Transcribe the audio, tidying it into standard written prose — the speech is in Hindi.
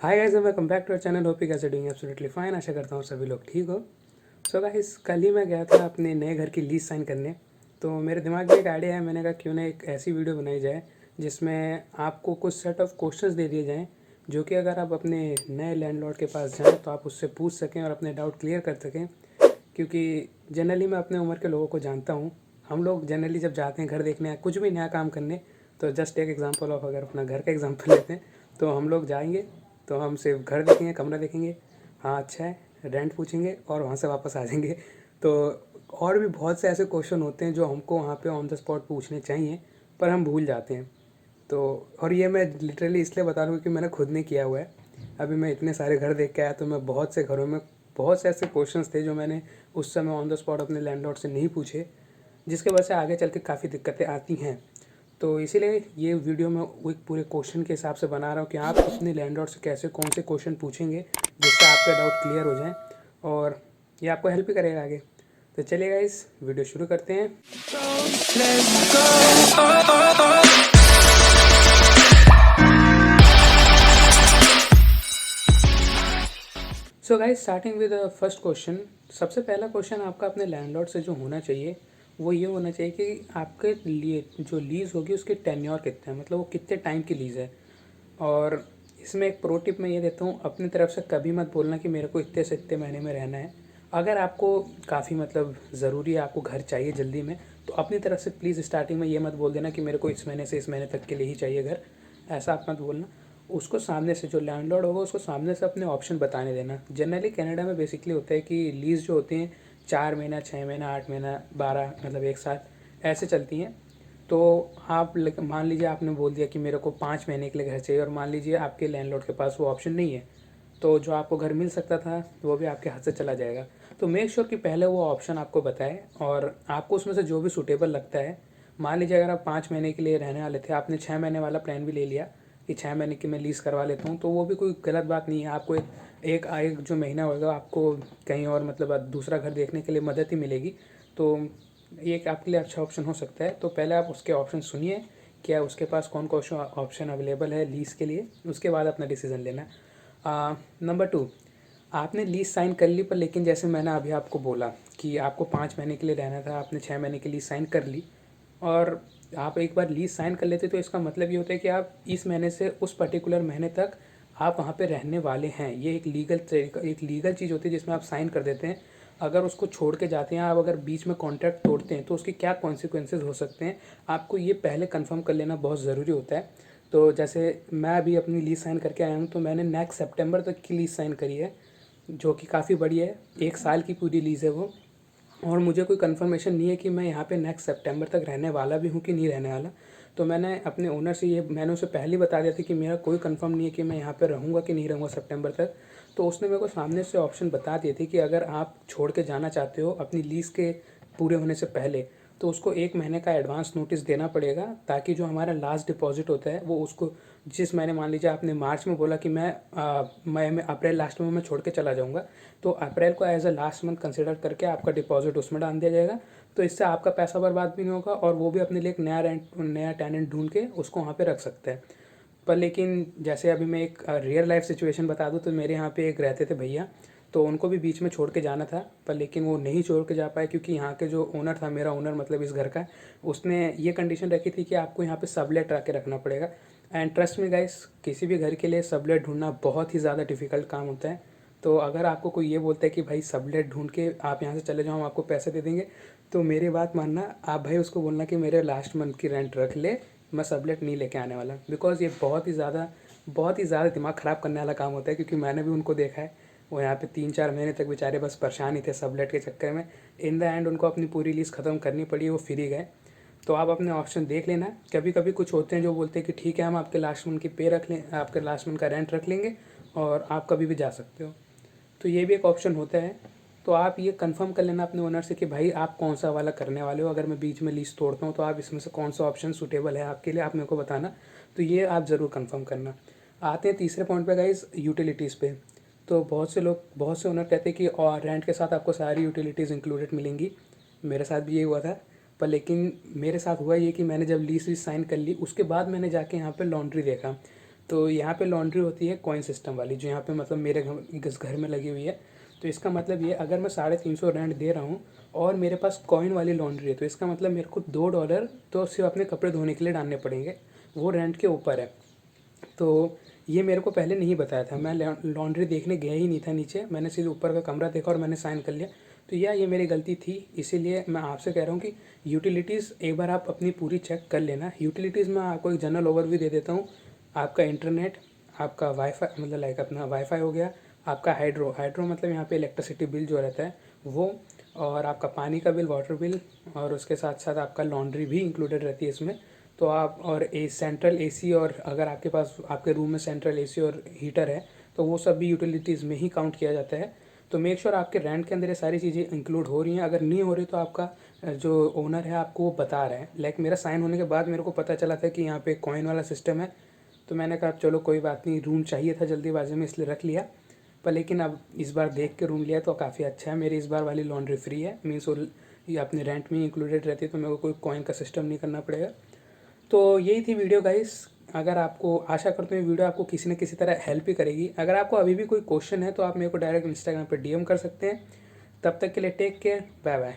Hi guys, welcome back to our channel. Hope you guys are doing absolutely fine. आशा करता हूँ सभी लोग ठीक हो। सो गाइस, कल ही मैं गया था अपने नए घर की लीज साइन करने। तो मेरे दिमाग में एक आइडिया है, मैंने कहा क्यों ना एक ऐसी वीडियो बनाई जाए जिसमें आपको कुछ सेट ऑफ क्वेश्चंस दे दिए जाएं, जो कि अगर आप अपने नए लैंडलॉर्ड के पास जाएँ तो आप उससे पूछ सकें और अपने डाउट क्लियर कर सकें। क्योंकि जनरली मैं अपने उम्र के लोगों को जानता हूँ। हम लोग जनरली जब जाते हैं घर देखने या कुछ भी नया काम करने, तो जस्ट एक एग्जांपल ऑफ अगर अपना घर का एग्जांपल लेते हैं, तो हम लोग जाएंगे तो हम सिर्फ घर देखेंगे, कमरा देखेंगे, हाँ अच्छा है, रेंट पूछेंगे और वहाँ से वापस आ जाएंगे। तो और भी बहुत से ऐसे क्वेश्चन होते हैं जो हमको वहाँ पे ऑन द स्पॉट पूछने चाहिए, पर हम भूल जाते हैं। तो और ये मैं लिटरली इसलिए बता रहा हूँ क्योंकि मैंने खुद नहीं किया हुआ है। अभी मैं इतने सारे घर देख के आया, तो मैं बहुत से घरों में बहुत से ऐसे क्वेश्चंस थे जो मैंने उस समय ऑन द स्पॉट अपने लैंडलॉर्ड से नहीं पूछे, जिसके वजह से आगे चल के काफ़ी दिक्कतें आती हैं। तो इसीलिए ये वीडियो मैं वो एक पूरे क्वेश्चन के हिसाब से बना रहा हूँ कि आप अपने लैंडलॉर्ड से कैसे कौन से क्वेश्चन पूछेंगे जिससे आपका डाउट क्लियर हो जाए, और ये आपको हेल्प भी करेगा आगे। तो चलिएगा, इस वीडियो शुरू करते हैं। So guys, starting with first question. सबसे पहला क्वेश्चन आपका अपने लैंडलॉर्ड से जो होना चाहिए वो ये होना चाहिए कि आपके लिए जो लीज़ होगी उसकी टेन्योर कितना है, मतलब वो कितने टाइम की लीज़ है। और इसमें एक प्रो टिप मैं ये देता हूँ, अपनी तरफ से कभी मत बोलना कि मेरे को इतने से इतने महीने में रहना है। अगर आपको काफ़ी मतलब ज़रूरी है, आपको घर चाहिए जल्दी में, तो अपनी तरफ से प्लीज़ स्टार्टिंग में ये मत बोल देना कि मेरे को इस महीने से इस महीने तक के लिए ही चाहिए घर। ऐसा आप मत बोलना। उसको सामने से, जो लैंडलॉर्ड होगा उसको सामने से अपने ऑप्शन बताने देना। जनरली कनाडा में बेसिकली होता है कि लीज़ जो होती हैं 4 महीना, 6 महीना, 8 महीना, 12, मतलब एक साल ऐसे चलती हैं। तो आप मान लीजिए आपने बोल दिया कि मेरे को 5 महीने के लिए घर चाहिए, और मान लीजिए आपके लैंडलॉर्ड के पास वो ऑप्शन नहीं है, तो जो आपको घर मिल सकता था वो भी आपके हाथ से चला जाएगा। तो मेक श्योर कि पहले वो ऑप्शन आपको बताए और आपको उसमें से जो भी सूटेबल लगता है। मान लीजिए अगर आप 5 महीने के लिए रहने वाले थे, आपने 6 महीने वाला प्लान भी ले लिया कि 6 महीने की मैं लीज़ करवा लेता हूँ, तो वो भी कोई गलत बात नहीं है। आपको एक जो महीना होगा आपको कहीं और मतलब दूसरा घर देखने के लिए मदद ही मिलेगी। तो ये एक आपके लिए अच्छा ऑप्शन हो सकता है। तो पहले आप उसके ऑप्शन सुनिए, क्या उसके पास कौन कौन सा ऑप्शन अवेलेबल है लीज़ के लिए, उसके बाद अपना डिसीज़न लेना। नंबर 2, आपने लीज़ साइन कर ली, पर लेकिन जैसे मैंने अभी आपको बोला कि आपको 5 महीने के लिए रहना था, आपने 6 महीने की लीज़ साइन कर ली। और आप एक बार लीज़ साइन कर लेते तो इसका मतलब ये होता है कि आप इस महीने से उस पर्टिकुलर महीने तक आप वहाँ पे रहने वाले हैं। ये एक लीगल चीज़ होती है जिसमें आप साइन कर देते हैं। अगर उसको छोड़ के जाते हैं आप, अगर बीच में कॉन्ट्रैक्ट तोड़ते हैं, तो उसके क्या कॉन्सिक्वेंसेज हो सकते हैं, आपको ये पहले कंफर्म कर लेना बहुत ज़रूरी होता है। तो जैसे मैं अभी अपनी लीज़ साइन करके आया हूँ, तो मैंने नेक्स्ट सितंबर तक की लीज़ साइन करी है, जो कि काफ़ी बड़ी है। 1 साल की पूरी लीज़ है वो। और मुझे कोई कंफर्मेशन नहीं है कि मैं यहाँ पे नेक्स्ट सितंबर तक रहने वाला भी हूँ कि नहीं रहने वाला। तो मैंने अपने ओनर से, ये मैंने उसे पहले ही बता दिया था कि मेरा कोई कंफर्म नहीं है कि मैं यहाँ पे रहूँगा कि नहीं रहूँगा सितंबर तक। तो उसने मेरे को सामने से ऑप्शन बता दिए थे कि अगर आप छोड़ के जाना चाहते हो अपनी लीज़ के पूरे होने से पहले, तो उसको 1 महीने का एडवांस नोटिस देना पड़ेगा, ताकि जो हमारा लास्ट डिपॉजिट होता है वो उसको, जिस महीने मान लीजिए आपने मार्च में बोला कि मई में, अप्रैल लास्ट में मैं छोड़ के चला जाऊँगा, तो अप्रैल को as a last month consider करके आपका डिपॉजिट उसमें डाल दिया जाएगा। तो इससे आपका पैसा बर्बाद भी नहीं होगा, और वो भी अपने लिए एक नया टेनेंट ढूंढ के उसको वहाँ पे रख सकता है। पर लेकिन जैसे अभी मैं एक रियल लाइफ सिचुएशन बता दूँ, तो मेरे यहाँ पे एक रहते थे भैया, तो उनको भी बीच में छोड़ के जाना था, पर लेकिन वो नहीं छोड़ के जा पाए, क्योंकि यहाँ के जो ओनर था, मेरा ओनर मतलब इस घर का, उसने ये कंडीशन रखी थी कि आपको यहाँ पे सबलेट रख के रखना पड़ेगा। एंड ट्रस्ट में गाइस, किसी भी घर के लिए सबलेट ढूंढना बहुत ही ज़्यादा डिफिकल्ट काम होता है। तो अगर आपको कोई ये बोलता है कि भाई सबलेट ढूंढ के आप यहाँ से चले जाओ, हम आपको पैसे दे देंगे, तो मेरी बात मानना, आप भाई उसको बोलना कि मेरे लास्ट मंथ की रेंट रख ले, मैं सबलेट नहीं लेके आने वाला। बिकॉज़ ये बहुत ही ज़्यादा दिमाग ख़राब करने वाला काम होता है, क्योंकि मैंने भी उनको देखा है। वो यहाँ पे 3-4 महीने तक बेचारे बस परेशान ही थे सबलेट के चक्कर में। इन द एंड उनको अपनी पूरी लीज़ ख़त्म करनी पड़ी, वो फ्री गए। तो आप अपने ऑप्शन देख लेना। कभी कभी कुछ होते हैं जो बोलते हैं कि ठीक है, हम आपके लास्ट मंथ की पे रख लें, आपके लास्ट मंथ का रेंट रख लेंगे और आप कभी भी जा सकते हो। तो ये भी एक ऑप्शन होता है। तो आप ये कंफर्म कर लेना अपने ओनर से कि भाई आप कौन सा वाला करने वाले हो। अगर मैं बीच में लीज़ तोड़ता हूँ, तो आप इसमें से कौन सा ऑप्शन सूटेबल है आपके लिए, आप मेरे को बताना। तो ये आप ज़रूर कंफर्म करना। आते हैं तीसरे पॉइंट पे गाइस, यूटिलिटीज़ पे। तो बहुत से ओनर कहते हैं कि और रेंट के साथ आपको सारी यूटिलिटीज़ इंक्लूडेड मिलेंगी। मेरे साथ भी ये हुआ था। पर लेकिन मेरे साथ हुआ ये कि मैंने जब लीज़ साइन कर ली, उसके बाद मैंने जाके यहाँ पे लॉन्ड्री देखा। तो यहाँ पे लॉन्ड्री होती है कॉइन सिस्टम वाली, जो यहाँ पे मतलब मेरे इस घर में लगी हुई है। तो इसका मतलब ये, अगर मैं 350 रेंट दे रहा हूँ और मेरे पास कॉइन वाली लॉन्ड्री है, तो इसका मतलब मेरे को $2 तो सिर्फ अपने कपड़े धोने के लिए डालने पड़ेंगे, वो रेंट के ऊपर है। तो ये मेरे को पहले नहीं बताया था, मैं लॉन्ड्री देखने गया ही नहीं था नीचे, मैंने सीधे ऊपर का कमरा देखा और मैंने साइन कर लिया। तो ये मेरी गलती थी, इसीलिए मैं आपसे कह रहा हूँ कि यूटिलिटीज़ एक बार आप अपनी पूरी चेक कर लेना। यूटिलिटीज़ में आपको एक जनरल ओवरव्यू दे देता हूँ। आपका इंटरनेट, आपका वाईफाई, मतलब लाइक अपना वाईफाई हो गया, आपका हाइड्रो मतलब यहाँ पे इलेक्ट्रिसिटी बिल जो रहता है वो, और आपका पानी का बिल, वाटर बिल, और उसके साथ साथ आपका लॉन्ड्री भी इंक्लूडेड रहती है इसमें। तो आप, और सेंट्रल एसी, और अगर आपके पास आपके रूम में सेंट्रल एसी और हीटर है तो वो सब भी यूटिलिटीज़ में ही काउंट किया जाता है। तो मेक श्योर आपके रेंट के अंदर ये सारी चीज़ें इंक्लूड हो रही हैं। अगर नहीं हो रही तो आपका जो ओनर है आपको वो बता रहा है। लाइक मेरा साइन होने के बाद मेरे को पता चला था कि यहाँ पे कॉइन वाला सिस्टम है, तो मैंने कहा चलो कोई बात नहीं, रूम चाहिए था जल्दीबाजी में इसलिए रख लिया। पर लेकिन अब इस बार देख के रूम लिया तो काफ़ी अच्छा है। मेरी इस बार वाली लॉन्ड्री फ्री है, मीन्स वो ये अपने रेंट में इंक्लूडेड रहती है, तो मेरे को कोई कॉइन का सिस्टम नहीं करना पड़ेगा। तो यही थी वीडियो गाइस। अगर आपको, आशा करते हैं वीडियो आपको किसी न किसी तरह हेल्प ही करेगी। अगर आपको अभी भी कोई क्वेश्चन है तो आप मेरे को डायरेक्ट इंस्टाग्राम पे डीएम कर सकते हैं। तब तक के लिए टेक केयर, बाय बाय।